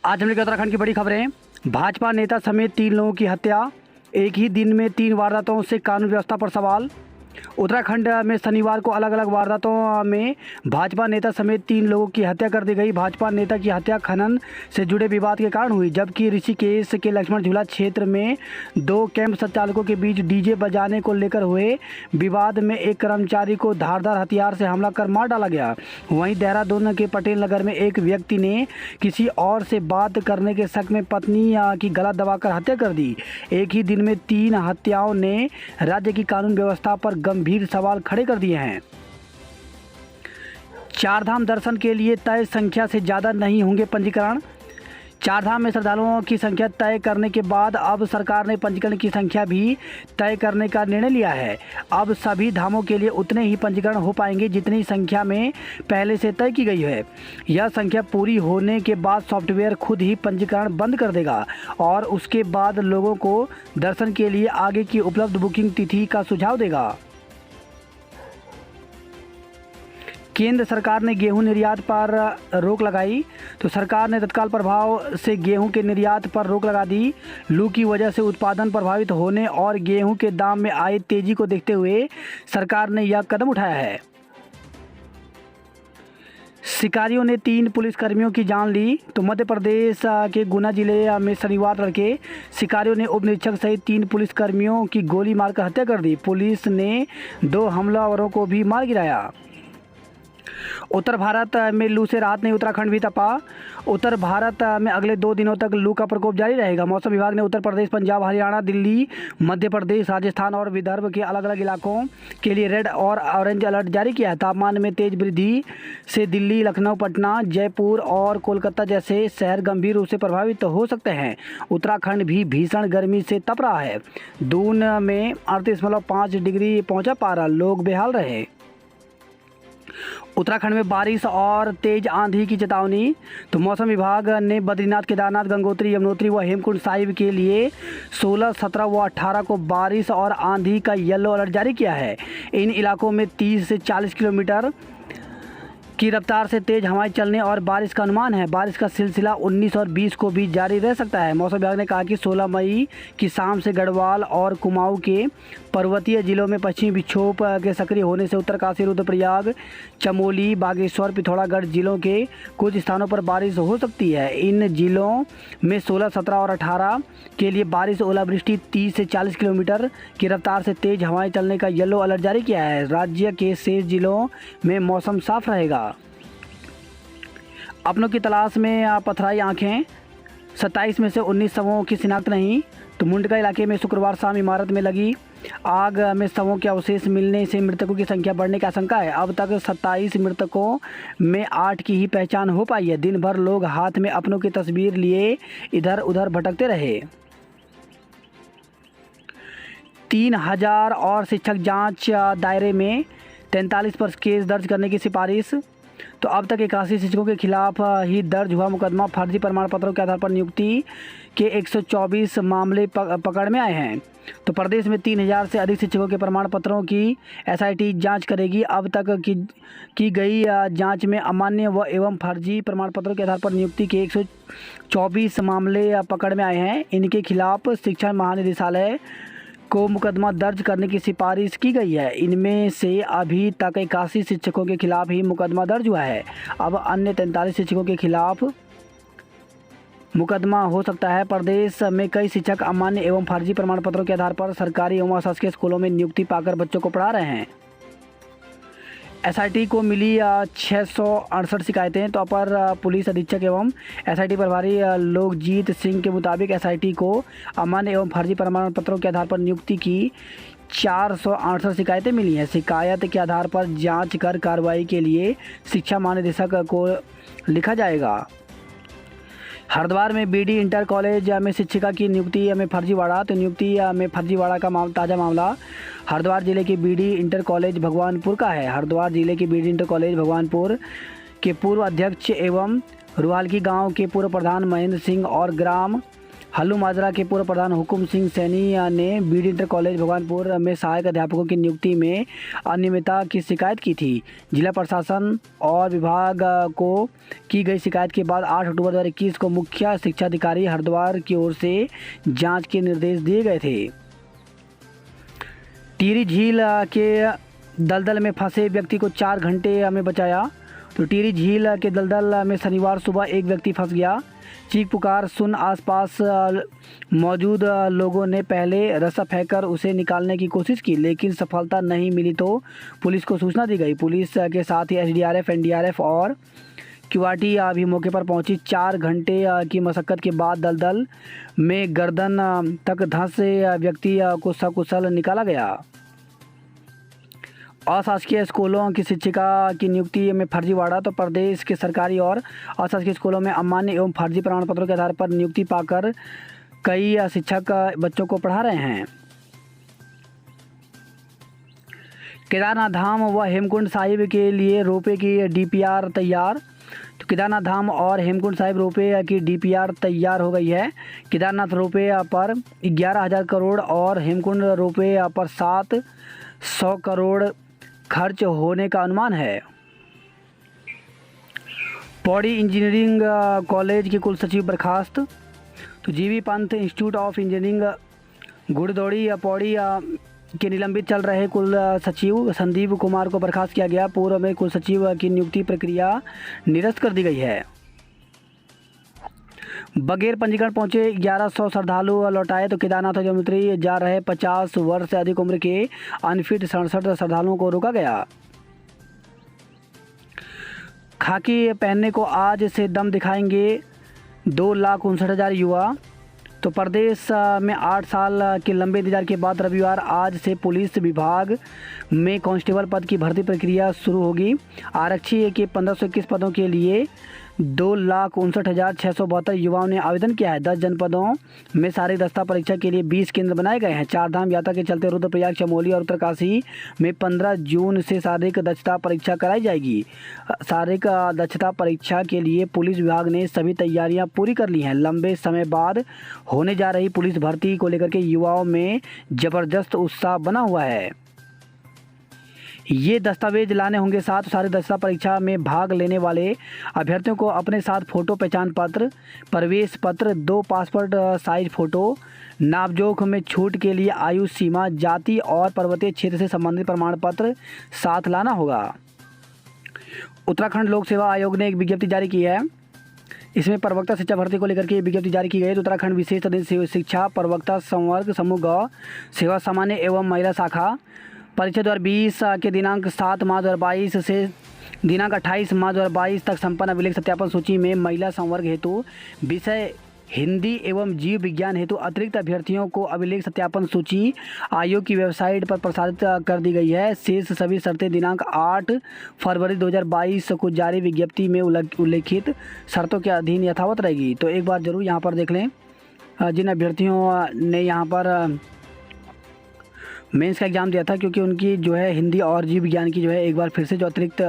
आज हम लोग उत्तराखंड की बड़ी खबरें। भाजपा नेता समेत 3 लोगों की हत्या, एक ही दिन में 3 वारदातों से कानून व्यवस्था पर सवाल। उत्तराखंड में शनिवार को अलग अलग वारदातों में भाजपा नेता समेत 3 लोगों की हत्या कर दी गई। भाजपा नेता की हत्या खनन से जुड़े विवाद के कारण हुई, जबकि ऋषिकेश के लक्ष्मण झूला क्षेत्र में 2 कैंप संचालकों के बीच डीजे बजाने को लेकर हुए विवाद में एक कर्मचारी को धारदार हथियार से हमला कर मार डाला गया। वहीं देहरादून के पटेल नगर में एक व्यक्ति ने किसी और से बात करने के शक में पत्नी की गला दबाकर हत्या कर दी। एक ही दिन में 3 हत्याओं ने राज्य की कानून व्यवस्था पर गंभीर सवाल खड़े कर दिए हैं। चारधाम दर्शन के लिए तय संख्या से ज़्यादा नहीं होंगे पंजीकरण। चारधाम में श्रद्धालुओं की संख्या तय करने के बाद अब सरकार ने पंजीकरण की संख्या भी तय करने का निर्णय लिया है। अब सभी धामों के लिए उतने ही पंजीकरण हो पाएंगे जितनी संख्या में पहले से तय की गई है। यह संख्या पूरी होने के बाद सॉफ्टवेयर खुद ही पंजीकरण बंद कर देगा और उसके बाद लोगों को दर्शन के लिए आगे की उपलब्ध बुकिंग तिथि का सुझाव देगा। केंद्र सरकार ने गेहूं निर्यात पर रोक लगाई, तो सरकार ने तत्काल प्रभाव से गेहूं के निर्यात पर रोक लगा दी। लू की वजह से उत्पादन प्रभावित होने और गेहूं के दाम में आई तेजी को देखते हुए सरकार ने यह कदम उठाया है। शिकारियों ने 3 पुलिसकर्मियों की जान ली, तो मध्य प्रदेश के गुना जिले में शनिवार तड़के शिकारियों ने उप निरीक्षक सहित 3 पुलिसकर्मियों की गोली मारकर हत्या कर दी। पुलिस ने 2 हमलावरों को भी मार गिराया। उत्तर भारत में लू से राहत नहीं, उत्तराखंड भी तपा। उत्तर भारत में अगले 2 दिनों तक लू का प्रकोप जारी रहेगा। मौसम विभाग ने उत्तर प्रदेश, पंजाब, हरियाणा, दिल्ली, मध्य प्रदेश, राजस्थान और विदर्भ के अलग अलग इलाकों के लिए रेड और ऑरेंज अलर्ट जारी किया है। तापमान में तेज वृद्धि से दिल्ली, लखनऊ, पटना, जयपुर और कोलकाता जैसे शहर गंभीर रूप से प्रभावित हो सकते हैं। उत्तराखंड भी भीषण गर्मी से तप रहा है। दून में 38.5 डिग्री पहुंचा पारा, लोग बेहाल रहे। उत्तराखंड में बारिश और तेज आंधी की चेतावनी, तो मौसम विभाग ने बद्रीनाथ, केदारनाथ, गंगोत्री, यमुनोत्री व हेमकुंड साहिब के लिए 16, 17 व 18 को बारिश और आंधी का येलो अलर्ट जारी किया है। इन इलाकों में 30 से 40 किलोमीटर की रफ्तार से तेज हवाएं चलने और बारिश का अनुमान है। बारिश का सिलसिला 19 और 20 को भी जारी रह सकता है। मौसम विभाग ने कहा कि 16 मई की शाम से गढ़वाल और कुमाऊं के पर्वतीय जिलों में पश्चिमी विक्षोभ के सक्रिय होने से उत्तरकाशी, रुद्रप्रयाग, चमोली, बागेश्वर, पिथौरागढ़ जिलों के कुछ स्थानों पर बारिश हो सकती है। इन जिलों में 16, 17 और 18 के लिए बारिश, ओलावृष्टि, 30 से 40 किलोमीटर की रफ्तार से तेज हवाएं चलने का येलो अलर्ट जारी किया है। राज्य के शेष जिलों में मौसम साफ रहेगा। अपनों की तलाश में पथराई आंखें, 27 में से 19 शवों की शिनाख्त नहीं, तो मुंडका इलाके में शुक्रवार शाम इमारत में लगी आग में शवों के अवशेष मिलने से मृतकों की संख्या बढ़ने की आशंका है। अब तक 27 मृतकों में 8 की ही पहचान हो पाई है। दिन भर लोग हाथ में अपनों की तस्वीर लिए इधर उधर भटकते रहे। 3000 और शिक्षक जांच दायरे में 43 पर केस दर्ज करने की सिफारिश, तो अब तक 81 शिक्षकों के खिलाफ ही दर्ज हुआ मुकदमा। फर्जी प्रमाण पत्रों के आधार पर नियुक्ति के 124 मामले पकड़ में आए हैं। तो प्रदेश में 3000 से अधिक शिक्षकों के प्रमाण पत्रों की एसआईटी जांच करेगी। अब तक की गई जांच में अमान्य व एवं फर्जी प्रमाण पत्रों के आधार पर नियुक्ति के 124 मामले पकड़ में आए हैं। इनके खिलाफ शिक्षा महानिदेशालय को मुकदमा दर्ज करने की सिफारिश की गई है। इनमें से अभी तक 81 शिक्षकों के खिलाफ ही मुकदमा दर्ज हुआ है। अब अन्य 43 शिक्षकों के खिलाफ मुकदमा हो सकता है। प्रदेश में कई शिक्षक अमान्य एवं फर्जी प्रमाण पत्रों के आधार पर सरकारी एवं अशासकीय स्कूलों में नियुक्ति पाकर बच्चों को पढ़ा रहे हैं। एसआईटी को मिली 668 शिकायतें, तो अपर पुलिस अधीक्षक एवं एसआईटी प्रभारी लोकजीत सिंह के मुताबिक एसआईटी को अमान्य एवं फर्जी प्रमाण पत्रों के आधार पर नियुक्ति की 468 शिकायतें मिली हैं। शिकायत के आधार पर जांच कर कार्रवाई के लिए शिक्षा महानिदेशक को लिखा जाएगा। हरिद्वार में बीडी इंटर कॉलेज में शिक्षिका की नियुक्ति में फर्जीवाड़ा, तो नियुक्ति में फर्जीवाड़ा का ताज़ा मामला हरिद्वार जिले के बीडी इंटर कॉलेज भगवानपुर का है। हरिद्वार जिले के बीडी इंटर कॉलेज भगवानपुर के पूर्व अध्यक्ष एवं रुहालकी गांव के पूर्व प्रधान महेंद्र सिंह और ग्राम हल्लू माजरा के पूर्व प्रधान हुकुम सिंह सैनी ने बीडी इंटर कॉलेज भगवानपुर में सहायक अध्यापकों की नियुक्ति में अनियमितता की शिकायत की थी। जिला प्रशासन और विभाग को की गई शिकायत के बाद 8 अक्टूबर 2021 को मुख्य शिक्षा अधिकारी हरिद्वार की ओर से जांच के निर्देश दिए गए थे। टिहरी झील के दलदल में फंसे व्यक्ति को 4 घंटे में बचाया। तो टिहरी झील के दलदल में शनिवार सुबह एक व्यक्ति फंस गया। चीख पुकार सुन आसपास मौजूद लोगों ने पहले रस्सा फेंककर उसे निकालने की कोशिश की, लेकिन सफलता नहीं मिली तो पुलिस को सूचना दी गई। पुलिस के साथ ही एसडीआरएफ, एनडीआरएफ और क्यूआरटी भी मौके पर पहुंची। 4 घंटे की मशक्कत के बाद दलदल में गर्दन तक धंसे व्यक्ति को सकुशल निकाला गया। अशासकीय स्कूलों की शिक्षिका की नियुक्ति में फर्जीवाड़ा। तो प्रदेश के सरकारी और अशासकीय स्कूलों में अमान्य एवं फर्जी प्रमाण पत्रों के आधार पर नियुक्ति पाकर कई शिक्षक बच्चों को पढ़ा रहे हैं। केदारनाथ धाम व हेमकुंड साहिब के लिए रोपवे की डीपीआर तैयार। तो केदारनाथ धाम और हेमकुंड साहिब रोपवे की डीपीआर तैयार हो गई है। केदारनाथ रोपवे पर 11,000 करोड़ और हेमकुंड रोपवे पर 700 करोड़ खर्च होने का अनुमान है। पौड़ी इंजीनियरिंग कॉलेज के कुलसचिव बर्खास्त। तो GV Pant institute of engineering गुड़दौड़ी पौड़ी के निलंबित चल रहे कुल सचिव संदीप कुमार को बर्खास्त किया गया। पूर्व में कुल सचिव की नियुक्ति प्रक्रिया निरस्त कर दी गई है। बगैर पंजीकरण पहुंचे 1100 श्रद्धालु लौटाए। तो केदारनाथ और यमुनोत्री जा रहे 50 वर्ष से अधिक उम्र के अनफिट 67 श्रद्धालुओं को रोका गया। खाकी पहनने को आज से दम दिखाएंगे 2,59,000 युवा। तो प्रदेश में 8 साल के लंबे इंतजार के बाद रविवार आज से पुलिस विभाग में कांस्टेबल पद की भर्ती प्रक्रिया शुरू होगी। आरक्षी के 1521 पदों के लिए 2,59,672 युवाओं ने आवेदन किया है। 10 जनपदों में शारीरिक दक्षता परीक्षा के लिए 20 केंद्र बनाए गए हैं। 4 धाम यात्रा के चलते रुद्रप्रयाग, चमोली और उत्तरकाशी में 15 जून से शारीरिक दक्षता परीक्षा कराई जाएगी। शारीरिक दक्षता परीक्षा के लिए पुलिस विभाग ने सभी तैयारियां पूरी कर ली हैं। लंबे समय बाद होने जा रही पुलिस भर्ती को लेकर के युवाओं में जबरदस्त उत्साह बना हुआ है। ये दस्तावेज लाने होंगे साथ। सारी दक्षता परीक्षा में भाग लेने वाले अभ्यर्थियों को अपने साथ फोटो पहचान पत्र, प्रवेश पत्र, 2 पासपोर्ट साइज फ़ोटो, नापजोख में छूट के लिए आयु सीमा, जाति और पर्वतीय क्षेत्र से संबंधित प्रमाण पत्र साथ लाना होगा। उत्तराखंड लोक सेवा आयोग ने एक विज्ञप्ति जारी की है। इसमें प्रवक्ता शिक्षा भर्ती को लेकर के विज्ञप्ति जारी की गई है। तो उत्तराखंड विशेष तकनीकी शिक्षा प्रवक्ता संवर्ग समूह ग सेवा सामान्य एवं महिला शाखा परीक्षा 2020 के दिनांक 7 मार्च 2022 से दिनांक 28 मार्च 2022 तक संपन्न अभिलेख सत्यापन सूची में महिला संवर्ग हेतु विषय हिंदी एवं जीव विज्ञान हेतु अतिरिक्त अभ्यर्थियों को अभिलेख सत्यापन सूची आयोग की वेबसाइट पर प्रसारित कर दी गई है। शेष सभी शर्तें दिनांक 8 फरवरी 2022 को जारी विज्ञप्ति में उल्लेखित शर्तों के अधीन यथावत रहेगी। तो एक बार ज़रूर यहाँ पर देख लें जिन अभ्यर्थियों ने यहाँ पर मेंस का एग्ज़ाम दिया था, क्योंकि उनकी जो है हिंदी और जीव विज्ञान की जो है एक बार फिर से जो अतिरिक्त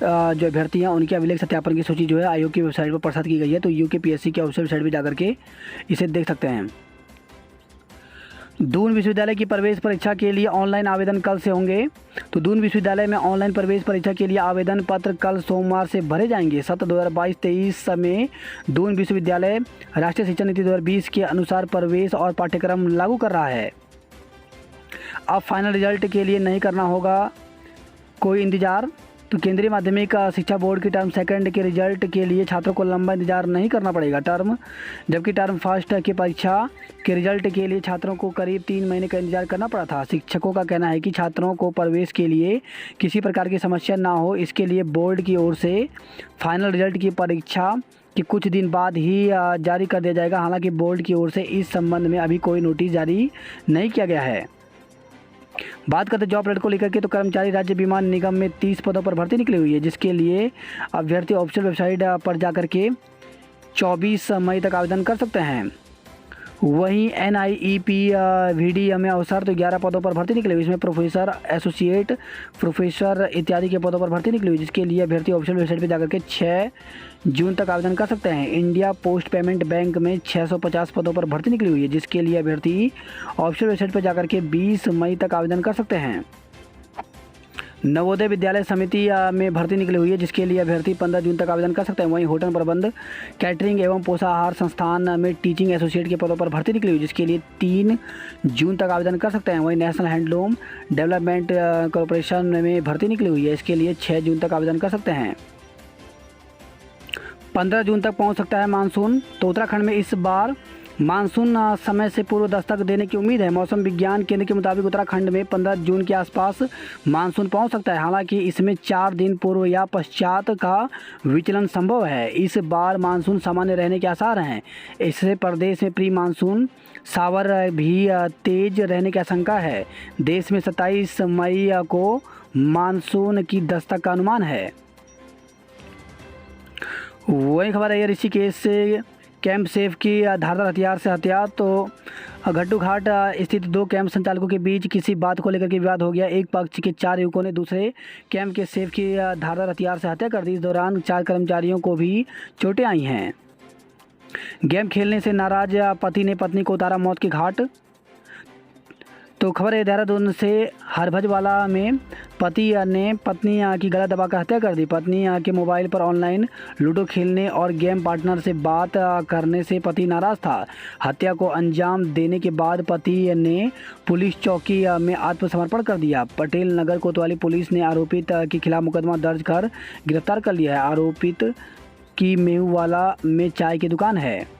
जो अभ्यर्थी हैं उनके अभिलेख सत्यापन की सूची जो है आयोग की वेबसाइट पर प्रसारित की गई है। तो यूकेपीएससी की ऑफिशियल वेबसाइट पर जाकर के इसे देख सकते हैं। दून विश्वविद्यालय की प्रवेश परीक्षा के लिए ऑनलाइन आवेदन कल से होंगे। तो दून विश्वविद्यालय में ऑनलाइन प्रवेश परीक्षा के लिए आवेदन पत्र कल सोमवार से भरे जाएंगे। सत्र 2022-23 में दून विश्वविद्यालय राष्ट्रीय शिक्षा नीति 2020 के अनुसार प्रवेश और पाठ्यक्रम लागू कर रहा है। अब फाइनल रिजल्ट के लिए नहीं करना होगा कोई इंतज़ार। तो केंद्रीय माध्यमिक शिक्षा बोर्ड की टर्म सेकंड के रिजल्ट के लिए छात्रों को लंबा इंतजार नहीं करना पड़ेगा जबकि टर्म फर्स्ट की परीक्षा के रिजल्ट के लिए छात्रों को करीब 3 महीने का इंतजार करना पड़ा था। शिक्षकों का कहना है कि छात्रों को प्रवेश के लिए किसी प्रकार की समस्या ना हो, इसके लिए बोर्ड की ओर से फाइनल रिजल्ट की परीक्षा कि कुछ दिन बाद ही जारी कर दिया जाएगा। हालांकि बोर्ड की ओर से इस संबंध में अभी कोई नोटिस जारी नहीं किया गया है। बात करते जॉब रेट को लेकर के, तो कर्मचारी राज्य बीमा निगम में 30 पदों पर भर्ती निकली हुई है, जिसके लिए अभ्यर्थी ऑफिशियल वेबसाइट पर जाकर के 24 मई तक आवेदन कर सकते हैं। वहीं NIEP VD में अवसर तो 11 पदों पर भर्ती निकली हुई, इसमें प्रोफेसर, एसोसिएट प्रोफेसर इत्यादि के पदों पर भर्ती निकली हुई, जिसके लिए अभ्यर्थी ऑफिशियल वेबसाइट पर जाकर के 6 जून तक आवेदन कर सकते हैं। इंडिया पोस्ट पेमेंट बैंक में 650 पदों पर भर्ती निकली हुई है, जिसके लिए अभ्यर्थी ऑफिशियल वेबसाइट पर जाकर के 20 मई तक आवेदन कर सकते हैं। नवोदय विद्यालय समिति में भर्ती निकली हुई है, जिसके लिए अभ्यर्थी 15 जून तक आवेदन कर सकते हैं। वहीं होटल प्रबंध, कैटरिंग एवं पोषाहार संस्थान में टीचिंग एसोसिएट के पदों पर भर्ती निकली हुई है, जिसके लिए 3 जून तक आवेदन कर सकते हैं। वहीं नेशनल हैंडलूम डेवलपमेंट कॉरपोरेशन में भर्ती निकली हुई है, इसके लिए 6 जून तक आवेदन कर सकते हैं। 15 जून तक पहुंच सकता है मानसून। तो उत्तराखंड में इस बार मानसून समय से पूर्व दस्तक देने की उम्मीद है। मौसम विज्ञान केंद्र के मुताबिक उत्तराखंड में 15 जून के आसपास मानसून पहुंच सकता है। हालांकि इसमें 4 दिन पूर्व या पश्चात का विचलन संभव है। इस बार मानसून सामान्य रहने के आसार हैं। इससे प्रदेश में प्री मानसून सावर भी तेज रहने की आशंका है। देश में 27 मई को मानसून की दस्तक का अनुमान है। वही खबर है ऋषिकेश से कैंप सेफ की धारदार हथियार से हत्या। तो घट्टू घाट स्थित 2 कैंप संचालकों के बीच किसी बात को लेकर के विवाद हो गया। एक पक्ष के 4 युवकों ने दूसरे कैंप के सेफ की धारदार हथियार से हत्या कर दी। इस दौरान 4 कर्मचारियों को भी चोटें आई हैं। गेम खेलने से नाराज पति ने पत्नी को उतारा मौत के घाट। तो खबर है देहरादून से हरभजवाला में पति ने पत्नी की गला दबाकर हत्या कर दी। पत्नी के मोबाइल पर ऑनलाइन लूडो खेलने और गेम पार्टनर से बात करने से पति नाराज था। हत्या को अंजाम देने के बाद पति ने पुलिस चौकी में आत्मसमर्पण कर दिया। पटेल नगर कोतवाली पुलिस ने आरोपित के खिलाफ मुकदमा दर्ज कर गिरफ्तार कर लिया है। आरोपित की मेहुवाला में चाय की दुकान है।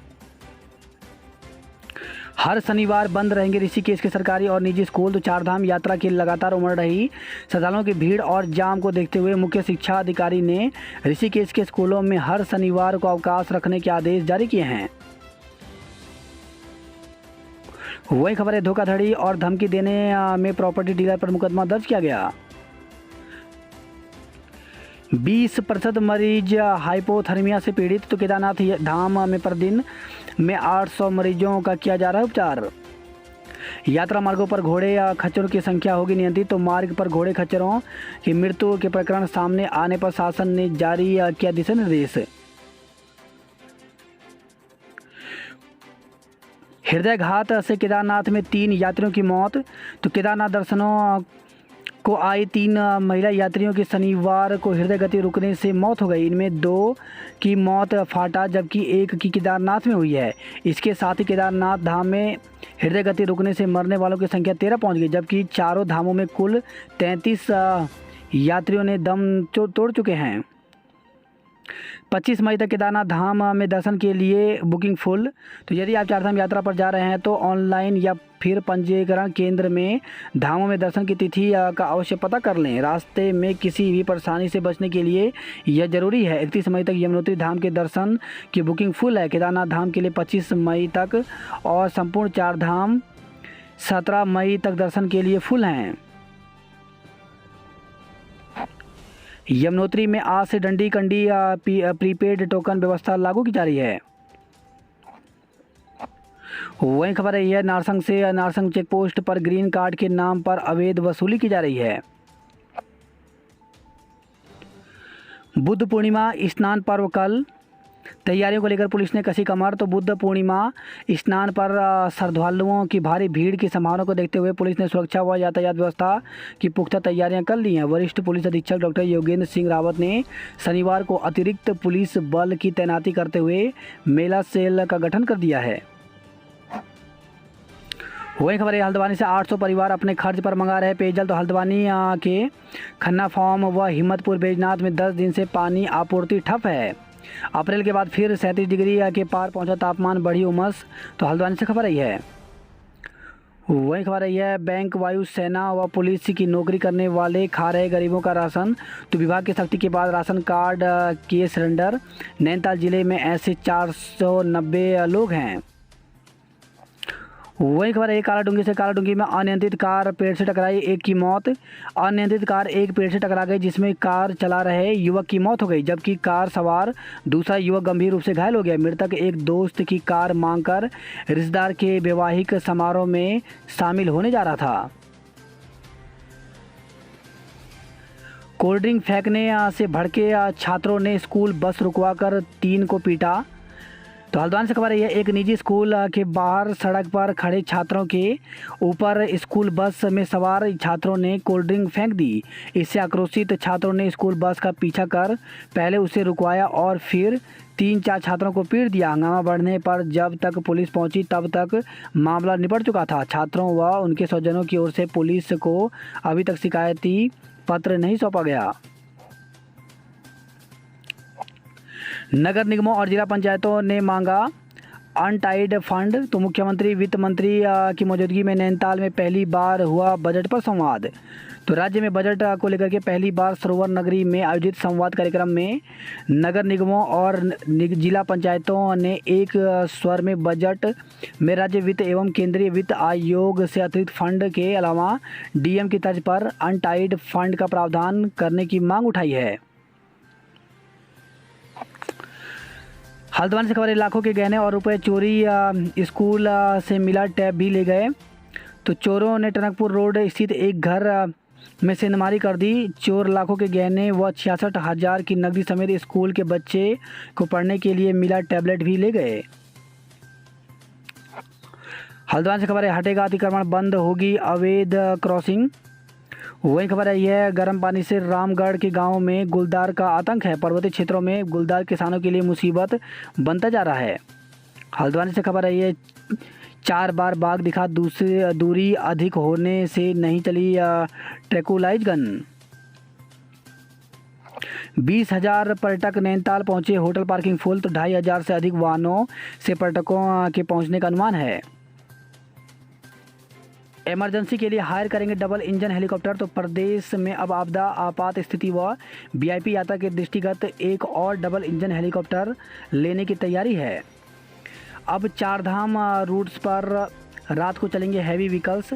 हर शनिवार बंद रहेंगे ऋषिकेश के सरकारी और निजी स्कूल। तो 4 धाम यात्रा की लगातार उमड़ रही श्रद्धालुओं की भीड़ और जाम को देखते हुए मुख्य शिक्षा अधिकारी ने ऋषिकेश के स्कूलों में हर शनिवार को अवकाश रखने के आदेश जारी किए हैं। वही खबर है धोखाधड़ी और धमकी देने में प्रॉपर्टी डीलर पर मुकदमा दर्ज किया गया। 20% मरीज हाइपोथर्मिया से पीड़ित। तो केदारनाथ धाम में प्रतिदिन में 800 मरीजों का किया जा रहा है उपचार। यात्रा मार्गों पर घोड़े या खच्चरों की संख्या होगी नियंत्रित। तो मार्ग पर घोड़े खच्चरों की मृत्यु के प्रकरण सामने आने पर शासन ने जारी किया दिशा निर्देश। हृदयघात से केदारनाथ में 3 यात्रियों की मौत। तो केदारनाथ दर्शनों को आई 3 महिला यात्रियों की शनिवार को हृदय गति रुकने से मौत हो गई। इनमें 2 की मौत फाटा जबकि 1 की केदारनाथ में हुई है। इसके साथ ही केदारनाथ धाम में हृदय गति रुकने से मरने वालों की संख्या 13 पहुंच गई, जबकि चारों धामों में कुल 33 यात्रियों ने दम तोड़ चुके हैं। 25 मई तक केदारनाथ धाम में दर्शन के लिए बुकिंग फुल। तो यदि आप 4 धाम यात्रा पर जा रहे हैं तो ऑनलाइन या फिर पंजीकरण केंद्र में धामों में दर्शन की तिथि का अवश्य पता कर लें। रास्ते में किसी भी परेशानी से बचने के लिए यह जरूरी है। 31 मई तक यमुनोत्री धाम के दर्शन की बुकिंग फुल है। केदारनाथ धाम के लिए 25 मई तक और संपूर्ण 4 धाम 17 मई तक दर्शन के लिए फुल हैं। यमुनोत्री में आज से डंडी कंडी प्रीपेड टोकन व्यवस्था लागू की जा रही है। वही खबर है यह नारसंग चेक पोस्ट पर ग्रीन कार्ड के नाम पर अवैध वसूली की जा रही है। बुद्ध पूर्णिमा स्नान पर्व कल। तैयारियों को लेकर पुलिस ने कसी कमर। तो बुद्ध पूर्णिमा स्नान पर श्रद्धालुओं की भारी भीड़ की संभावना को देखते हुए पुलिस ने सुरक्षा व यातायात व्यवस्था की पुख्ता तैयारियां कर ली हैं। वरिष्ठ पुलिस अधीक्षक डॉक्टर योगेंद्र सिंह रावत ने शनिवार को अतिरिक्त पुलिस बल की तैनाती करते हुए मेला सेल का गठन कर दिया है। वही खबर है हल्द्वानी से 800 परिवार अपने खर्च पर मंगा रहे पेयजल। तो हल्द्वानी के खन्ना फॉर्म व हिम्मतपुर बैजनाथ में 10 दिन से पानी आपूर्ति ठप है। अप्रैल के बाद फिर 37 डिग्री के पार पहुंचा तापमान, बढ़ी उमस। तो हल्द्वानी से खबर आई है। वही खबर आई है बैंक, वायु सेना व पुलिस की नौकरी करने वाले खा रहे गरीबों का राशन। तो विभाग की सख्ती के बाद राशन कार्ड किए सरेंडर। नैनीताल जिले में ऐसे 490 लोग हैं। वही खबर है कालाडूंगी से। कालाडूंगी में अनियंत्रित कार पेड़ से टकराई, एक की मौत। अनियंत्रित कार एक पेड़ से टकरा गई जिसमें कार चला रहे युवक की मौत हो गई, जबकि कार सवार दूसरा युवक गंभीर रूप से घायल हो गया। मृतक एक दोस्त की कार मांगकर रिश्तेदार के वैवाहिक समारोह में शामिल होने जा रहा था। कोल्ड ड्रिंक फेंकने से भड़के छात्रों ने स्कूल बस रुकवाकर 3 को पीटा। तो हल्द्वानी से खबर है, एक निजी स्कूल के बाहर सड़क पर खड़े छात्रों के ऊपर स्कूल बस में सवार छात्रों ने कोल्ड ड्रिंक फेंक दी। इससे आक्रोशित छात्रों ने स्कूल बस का पीछा कर पहले उसे रुकवाया और फिर 3-4 छात्रों को पीट दिया। हंगामा बढ़ने पर जब तक पुलिस पहुंची तब तक मामला निपट चुका था। छात्रों व उनके स्वजनों की ओर से पुलिस को अभी तक शिकायती पत्र नहीं सौंपा गया। नगर निगमों और जिला पंचायतों ने मांगा अनटाइड फंड। तो मुख्यमंत्री वित्त मंत्री की मौजूदगी में नैनीताल में पहली बार हुआ बजट पर संवाद। तो राज्य में बजट को लेकर के पहली बार सरोवर नगरी में आयोजित संवाद कार्यक्रम में नगर निगमों और जिला पंचायतों ने एक स्वर में बजट में राज्य वित्त एवं केंद्रीय वित्त आयोग से अतिरिक्त फंड के अलावा डीएम की तर्ज पर अनटाइड फंड का प्रावधान करने की मांग उठाई है। हल्द्वानी से खबर है, लाखों के गहने और रुपए चोरी, स्कूल से मिला टैब भी ले गए। तो चोरों ने टनकपुर रोड स्थित एक घर में सेंधमारी कर दी। चोर लाखों के गहने व 66,000 की नकदी समेत स्कूल के बच्चे को पढ़ने के लिए मिला टैबलेट भी ले गए। हल्द्वानी से खबर है, हटेगा अतिक्रमण, बंद होगी अवैध क्रॉसिंग। वही खबर है, यह गर्म पानी से रामगढ़ के गांव में गुलदार का आतंक है। पर्वतीय क्षेत्रों में गुलदार किसानों के लिए मुसीबत बनता जा रहा है। हल्द्वानी से खबर है, ये 4 बार बाघ दिखा, दूरी अधिक होने से नहीं चली ट्रैंकुलाइज गन। 20,000 पर्यटक नैनीताल पहुंचे, होटल पार्किंग फुल। तो 2,500 से अधिक वाहनों से पर्यटकों के पहुंचने का अनुमान है। इमरजेंसी के लिए हायर करेंगे डबल इंजन हेलीकॉप्टर। तो प्रदेश में अब आपदा आपात स्थिति व वीआईपी यात्रा के दृष्टिगत एक और डबल इंजन हेलीकॉप्टर लेने की तैयारी है। अब 4 धाम रूट्स पर रात को चलेंगे हैवी व्हीकल्स।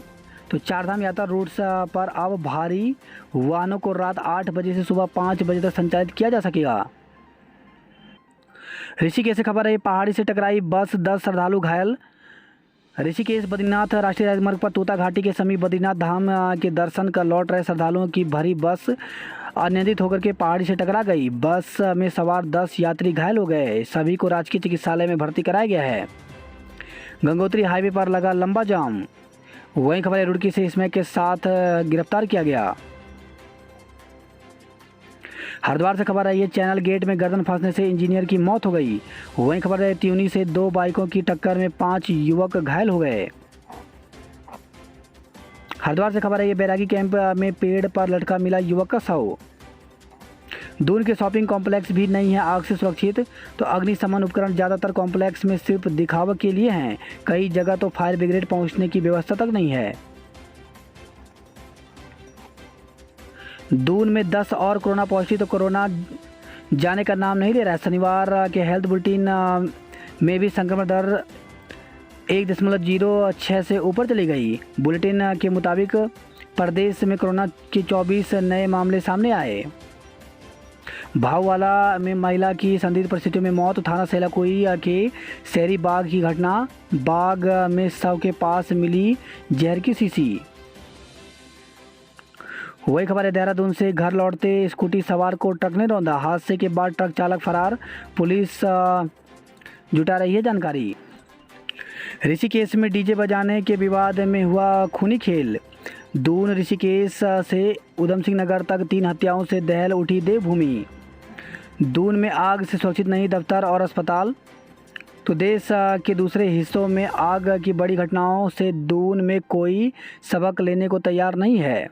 तो 4 धाम यात्रा रूट्स पर अब भारी वाहनों को रात 8 बजे से सुबह 5 बजे तक संचालित किया जा सकेगा। ऋषिकेश से खबर है, पहाड़ी से टकराई बस, 10 श्रद्धालु घायल। ऋषिकेश बद्रीनाथ राष्ट्रीय राजमार्ग पर तोता घाटी के समीप बद्रीनाथ धाम के दर्शन कर लौट रहे श्रद्धालुओं की भरी बस अनियंत्रित होकर के पहाड़ी से टकरा गई। बस में सवार 10 यात्री घायल हो गए। सभी को राजकीय चिकित्सालय में भर्ती कराया गया है। गंगोत्री हाईवे पर लगा लंबा जाम। वहीं खबर है, रुड़की से स्मैक के साथ गिरफ्तार किया गया। हरिद्वार से खबर है, ये चैनल गेट में गर्दन फंसने से इंजीनियर की मौत हो गई। वहीं खबर है, त्यूनी से 2 बाइकों की टक्कर में 5 युवक घायल हो गए। हरिद्वार से खबर है, ये बैरागी कैंप में पेड़ पर लटका मिला युवक का शव। दून के शॉपिंग कॉम्प्लेक्स भी नहीं है आग से सुरक्षित। तो अग्निशमन उपकरण ज़्यादातर कॉम्प्लेक्स में सिर्फ दिखावा के लिए हैं। कई जगह तो फायर ब्रिगेड पहुंचने की व्यवस्था तक नहीं है। दून में 10 और कोरोना पॉजिटिव। तो कोरोना जाने का नाम नहीं ले रहा है। शनिवार के हेल्थ बुलेटिन में भी संक्रमण दर 1.06 से ऊपर चली गई। बुलेटिन के मुताबिक प्रदेश में कोरोना के 24 नए मामले सामने आए। भाववाला में महिला की संदिग्ध परिस्थितियों में मौत। थाना सेलाकोई के शहरी बाग की घटना, बाग में शव के पास मिली जहर की शीशी। वही खबर है, देहरादून से घर लौटते स्कूटी सवार को ट्रक ने रौंदा। हादसे के बाद ट्रक चालक फरार, पुलिस जुटा रही है जानकारी। ऋषिकेश में डीजे बजाने के विवाद में हुआ खूनी खेल। दून ऋषिकेश से उधम सिंह नगर तक 3 हत्याओं से दहल उठी देवभूमि। दून में आग से सुरक्षित नहीं दफ्तर और अस्पताल। तो देश के दूसरे हिस्सों में आग की बड़ी घटनाओं से दून में कोई सबक लेने को तैयार नहीं है।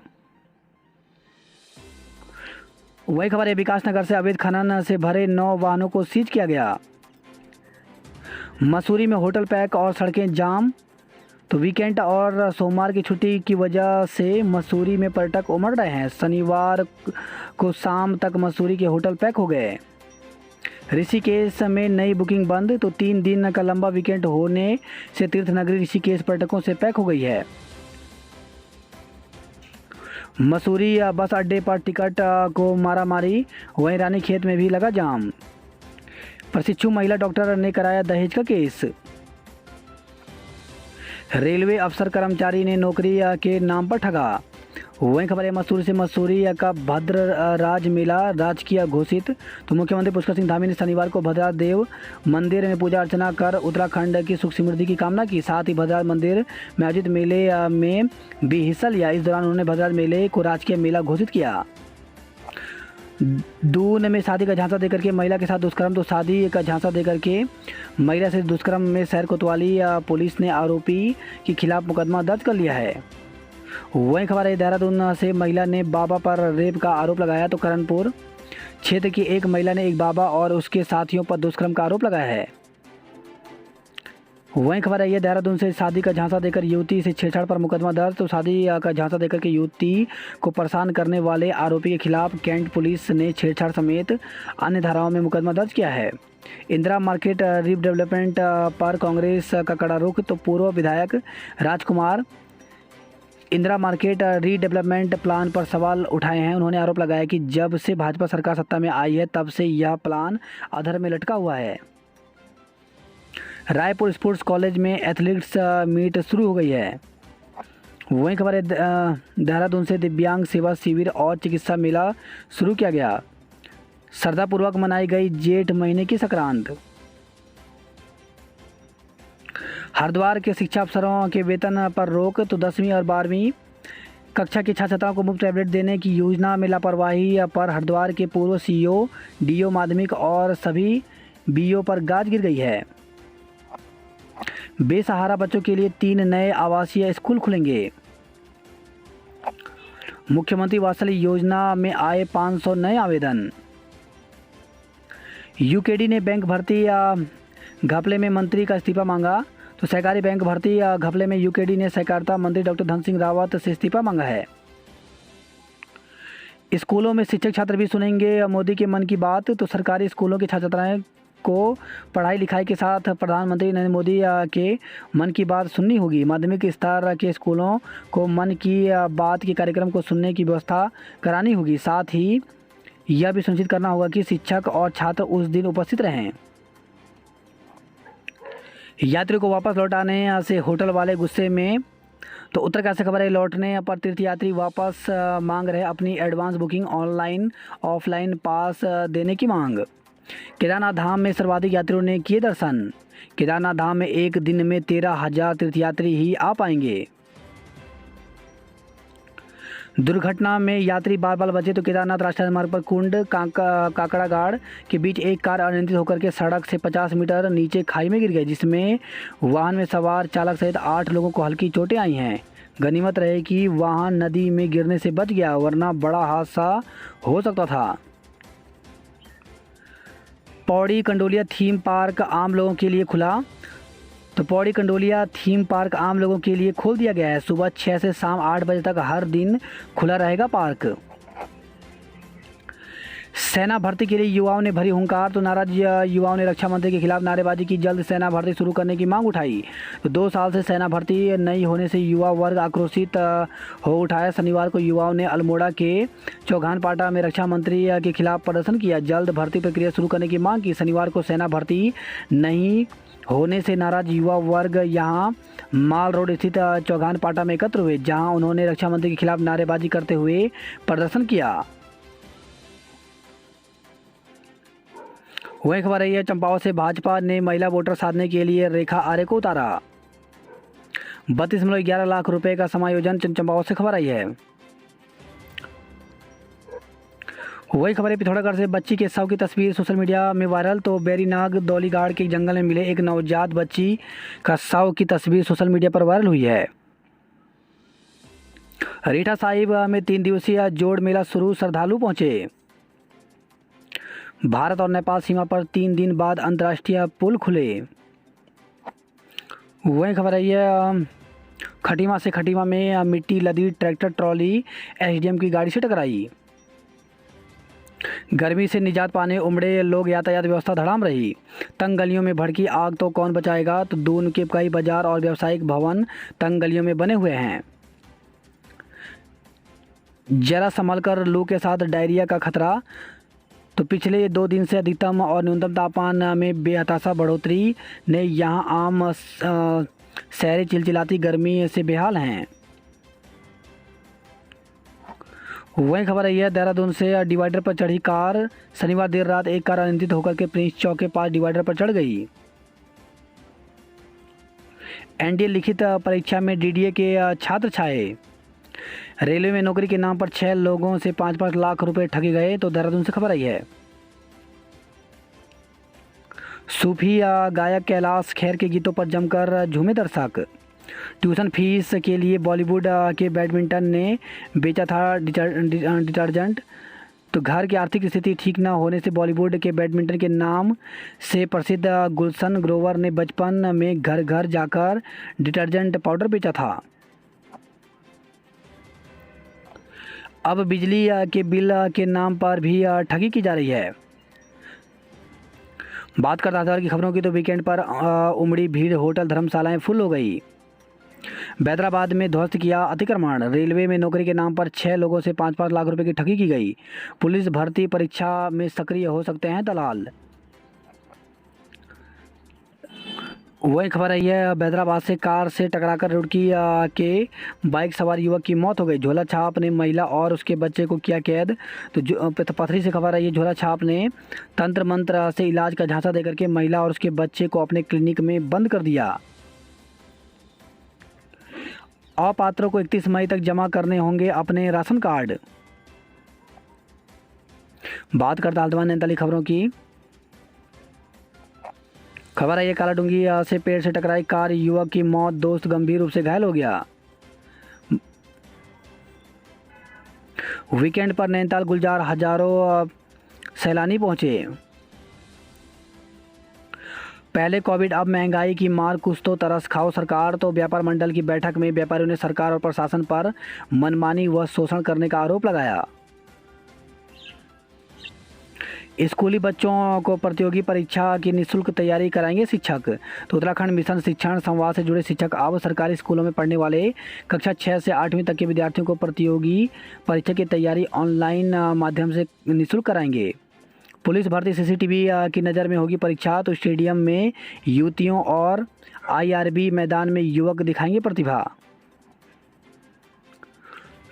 वही खबर है, विकासनगर से अवैध खनन से भरे 9 वाहनों को सीज किया गया। मसूरी में होटल पैक और सड़कें जाम। तो वीकेंड और सोमवार की छुट्टी की वजह से मसूरी में पर्यटक उमड़ रहे हैं। शनिवार को शाम तक मसूरी के होटल पैक हो गए। ऋषिकेश में नई बुकिंग बंद, तो 3 दिन का लंबा वीकेंड होने से तीर्थ नगरी ऋषिकेश पर्यटकों से पैक हो गई है। मसूरी बस अड्डे पर टिकट को मारामारी, वहीं रानीखेत में भी लगा जाम। प्रशिक्षु महिला डॉक्टर ने कराया दहेज का केस। रेलवे अफसर कर्मचारी ने नौकरी के नाम पर ठगा। वहीं खबर है मसूरी से, मसूरी का भद्र राज मेला राजकीय घोषित, तो मुख्यमंत्री पुष्कर सिंह धामी ने शनिवार को भद्रराज देव मंदिर में पूजा अर्चना कर उत्तराखंड की सुख समृद्धि की कामना की। साथ ही भद्रराज मंदिर में आयोजित मेले में भी हिस्सा लिया। इस दौरान उन्होंने भद्रराज मेले को राजकीय मेला घोषित किया। दून में शादी का झांसा देकर के महिला के साथ दुष्कर्म, तो शादी का झांसा देकर के महिला से दुष्कर्म में शहर कोतवाली पुलिस ने आरोपी के खिलाफ मुकदमा दर्ज कर लिया है। वहीं खबर है देहरादून से, महिला ने बाबा पर रेप का आरोप लगाया, तो करणपुर क्षेत्र की एक महिला ने एक बाबा और उसके साथियों पर दुष्कर्म का आरोप लगाया है। वहीं खबर है ये देहरादून से, शादी का झांसा देकर युवती से छेड़छाड़ पर मुकदमा दर्ज, तो शादी का झांसा देकर के युवती को परेशान करने वाले आरोपी के खिलाफ कैंट पुलिस ने छेड़छाड़ समेत अन्य धाराओं में मुकदमा दर्ज किया है। इंदिरा मार्केट रीडेवलपमेंट पर कांग्रेस का कड़ा रुख, तो पूर्व विधायक राजकुमार इंदिरा मार्केट रीडेवलपमेंट प्लान पर सवाल उठाए हैं। उन्होंने आरोप लगाया कि जब से भाजपा सरकार सत्ता में आई है तब से यह प्लान अधर में लटका हुआ है। रायपुर स्पोर्ट्स कॉलेज में एथलेटिक्स मीट शुरू हो गई है। वहीं खबर है देहरादून से, दिव्यांग सेवा शिविर और चिकित्सा मेला शुरू किया गया। श्रद्धापूर्वक मनाई गई जेठ महीने की संक्रांत। हरिद्वार के शिक्षा अफसरों के वेतन पर रोक, तो 10वीं और 12वीं कक्षा के छात्र छात्राओं को मुफ्त टैबलेट देने की योजना में लापरवाही पर हरिद्वार के पूर्व सीईओ, डीओ माध्यमिक और सभी बीओ पर गाज गिर गई है। बेसहारा बच्चों के लिए 3 नए आवासीय स्कूल खुलेंगे। मुख्यमंत्री वात्सल्य योजना में आए 500 नए आवेदन। यूकेडी ने बैंक भर्ती घपले में मंत्री का इस्तीफा मांगा, तो सहकारी बैंक भर्ती घपले में यूकेडी ने सहकारिता मंत्री डॉक्टर धन सिंह रावत से इस्तीफा मांगा है। स्कूलों में शिक्षक छात्र भी सुनेंगे मोदी के मन की बात, तो सरकारी स्कूलों के छात्र छात्राएं को पढ़ाई लिखाई के साथ प्रधानमंत्री नरेंद्र मोदी के मन की बात सुननी होगी। माध्यमिक स्तर के स्कूलों को मन की बात के कार्यक्रम को सुनने की व्यवस्था करानी होगी। साथ ही यह भी सुनिश्चित करना होगा कि शिक्षक और छात्र उस दिन उपस्थित रहें। यात्रियों को वापस लौटाने से होटल वाले गुस्से में, तो उत्तरकाशी खबर है लौटने पर तीर्थयात्री वापस मांग रहे अपनी एडवांस बुकिंग, ऑनलाइन ऑफलाइन पास देने की मांग। केदारनाथ धाम में सर्वाधिक यात्रियों ने किए दर्शन। केदारनाथ धाम में एक दिन में 13,000 तीर्थयात्री ही आ पाएंगे। दुर्घटना में यात्री बाल बाल बचे, तो केदारनाथ राष्ट्रीय राजमार्ग पर कुंड काकड़ागाड़ के बीच एक कार अनियंत्रित होकर के सड़क से 50 मीटर नीचे खाई में गिर गई, जिसमें वाहन में सवार चालक सहित 8 लोगों को हल्की चोटें आई हैं। गनीमत रहे कि वाहन नदी में गिरने से बच गया, वरना बड़ा हादसा हो सकता था। पौड़ी कंडोलिया थीम पार्क आम लोगों के लिए खुला, तो पौड़ी कंडोलिया थीम पार्क आम लोगों के लिए खोल दिया गया है। सुबह 6 से शाम 8 बजे तक हर दिन खुला रहेगा पार्क। सेना भर्ती के लिए युवाओं ने भरी हुंकार, तो नाराज युवाओं ने रक्षा मंत्री के खिलाफ नारेबाजी की। जल्द सेना भर्ती शुरू करने की मांग उठाई। तो 2 साल से सेना भर्ती नहीं होने से युवा वर्ग आक्रोशित हो उठा है। शनिवार को युवाओं ने अल्मोड़ा के चौगानपाटा में रक्षा मंत्री के खिलाफ प्रदर्शन किया। जल्द भर्ती प्रक्रिया शुरू करने की मांग की। शनिवार को सेना भर्ती नहीं होने से नाराज युवा वर्ग यहां माल रोड स्थित चौगानपाटा में एकत्र हुए, जहां उन्होंने रक्षा मंत्री के खिलाफ नारेबाजी करते हुए प्रदर्शन किया। वही खबर है चंपावत से, भाजपा ने महिला वोटर साधने के लिए रेखा आर्य को उतारा। 32.11 लाख रुपए का समायोजन, चंपावत से खबर आई है। वही खबर है पिथौरागढ़ से, बच्ची के शव की तस्वीर सोशल मीडिया में वायरल, तो बेरीनाग दौलीगाड़ के जंगल में मिले एक नवजात बच्ची का शव की तस्वीर सोशल मीडिया पर वायरल हुई है। रीठा साहिब में 3 दिवसीय जोड़ मेला शुरू, श्रद्धालु पहुंचे। भारत और नेपाल सीमा पर 3 दिन बाद अंतर्राष्ट्रीय पुल खुले। वही खबर है ये खटीमा से, खटीमा में मिट्टी लदी ट्रैक्टर ट्रॉली एसडीएम की गाड़ी से टकराई। गर्मी से निजात पाने उमड़े लोग, यातायात व्यवस्था धड़ाम रही। तंग गलियों में भड़की आग तो कौन बचाएगा, तो दून के कई बाजार और व्यावसायिक भवन तंग गलियों में बने हुए हैं। जरा संभल कर, लू के साथ डायरिया का खतरा। तो पिछले 2 दिन से अधिकतम और न्यूनतम तापमान में बेहताशा बढ़ोतरी ने यहाँ आम शहरी चिलचिलाती गर्मी से बेहाल हैं। वही खबर आई है देहरादून से, डिवाइडर पर चढ़ी कार। शनिवार देर रात एक कार अनियंत्रित होकर के प्रिंस चौक के पास डिवाइडर पर चढ़ गई। एनडीए लिखित परीक्षा में डीडीए के छात्र छाए। रेलवे में नौकरी के नाम पर 6 लोगों से 5-5 लाख रुपए ठगे गए। तो देहरादून से खबर आई है। सूफी गायक कैलाश खेर के गीतों पर जमकर झूमे दर्शक। ट्यूशन फीस के लिए बॉलीवुड के बैडमिंटन ने बेचा था डिटर्जेंट। तो घर की आर्थिक स्थिति ठीक न होने से बॉलीवुड के बैडमिंटन के नाम से प्रसिद्ध गुलशन ग्रोवर ने बचपन में घर घर जाकर डिटर्जेंट पाउडर बेचा था। अब बिजली के बिल के नाम पर भी ठगी की जा रही है। बात करते हैं की खबरों की, तो वीकेंड पर उमड़ी भीड़, होटल धर्मशालाएं फुल हो गई। हैदराबाद में ध्वस्त किया अतिक्रमण। रेलवे में नौकरी के नाम पर 6 लोगों से 5-5 लाख रुपए की ठगी की गई। पुलिस भर्ती परीक्षा में सक्रिय हो सकते हैं दलाल। वही खबर आई है, हैदराबाद से कार से टकराकर रुड़की के बाइक सवार युवक की मौत हो गई। झोला छाप ने महिला और उसके बच्चे को किया कैद। तो पथरी से खबर आई है, झोला छाप ने तंत्र मंत्र से इलाज का झांसा देकर के महिला और उसके बच्चे को अपने क्लिनिक में बंद कर दिया। अपात्रों को 31 मई तक जमा करने होंगे अपने राशन कार्ड। बात करते हल्द्वानी नैनीताल खबरों की। खबर है ये, कालाडूंगी से पेड़ से टकराई कार, युवक की मौत, दोस्त गंभीर रूप से घायल हो गया। वीकेंड पर नैनीताल गुलजार हजारों सैलानी पहुंचे। पहले कोविड अब महंगाई की मार, कुछ तो तरस खाओ सरकार। तो व्यापार मंडल की बैठक में व्यापारियों ने सरकार और प्रशासन पर मनमानी व शोषण करने का आरोप लगाया। स्कूली बच्चों को प्रतियोगी परीक्षा की निःशुल्क तैयारी कराएंगे शिक्षक। तो उत्तराखंड मिशन शिक्षण संवाद से जुड़े शिक्षक अब सरकारी स्कूलों में पढ़ने वाले कक्षा 6 से 8वीं तक के विद्यार्थियों को प्रतियोगी परीक्षा की तैयारी ऑनलाइन माध्यम से निःशुल्क कराएंगे। पुलिस भर्ती सीसीटीवी की नज़र में होगी परीक्षा। तो स्टेडियम में युवतियों और आईआरबी मैदान में युवक दिखाएंगे प्रतिभा।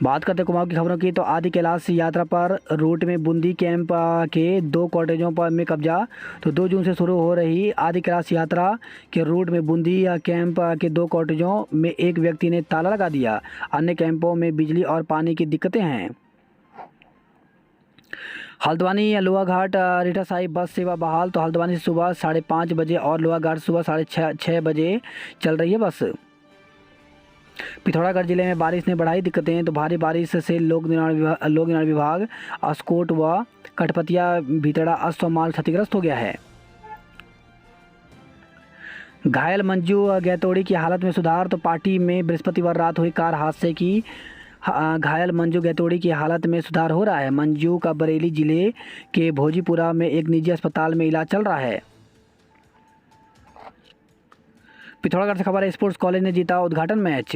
बात करते हैं कुमाऊं की खबरों की, तो आदि कैलाश यात्रा पर रूट में बूंदी कैंप के 2 कॉटेजों पर में कब्जा। तो 2 जून से शुरू हो रही आदि कैलाश यात्रा के रूट में बूंदी कैंप के 2 कॉटेजों में एक व्यक्ति ने ताला लगा दिया। अन्य कैंपों में बिजली और पानी की दिक्कतें हैं। हल्द्वानी लोहाघाट रीठा साहिब बस सेवा बहाल। तो हल्द्वानी से सुबह 5:30 बजे और लोहाघाट सुबह 6:30 बजे चल रही है बस। पिथौरागढ़ जिले में बारिश ने बढ़ाई दिक्कतें। तो भारी बारिश से लोक निर्माण विभाग अस्कोट व कटपतिया भीतड़ा अश्वमाल क्षतिग्रस्त हो गया है। घायल मंजू गैतोड़ी की हालत में सुधार। तो पार्टी में बृहस्पतिवार रात हुई कार हादसे की घायल मंजू गैतोड़ी की हालत में सुधार हो रहा है। मंजू का बरेली जिले के भोजीपुरा में एक निजी अस्पताल में इलाज चल रहा है। पिथौरागढ़ से खबर है, स्पोर्ट्स कॉलेज ने जीता उद्घाटन मैच।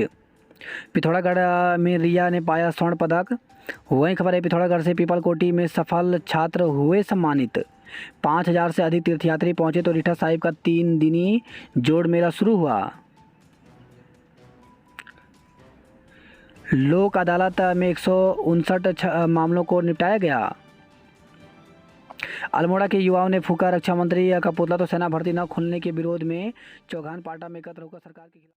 पिथौरागढ़ में रिया ने पाया स्वर्ण पदक। वहीं खबर है, पिथौरागढ़ से पीपलकोटी में सफल छात्र हुए सम्मानित। 5000 से अधिक तीर्थयात्री पहुंचे। तो रीठा साहिब का 3 दिनी जोड़ मेला शुरू हुआ। लोक अदालत में 159 मामलों को निपटाया गया। अल्मोड़ा के युवाओं ने फूका रक्षा मंत्री का पुतला। तो सेना भर्ती न खुलने के विरोध में चौगान पाटा में एकत्र होकर सरकार के खिलाफ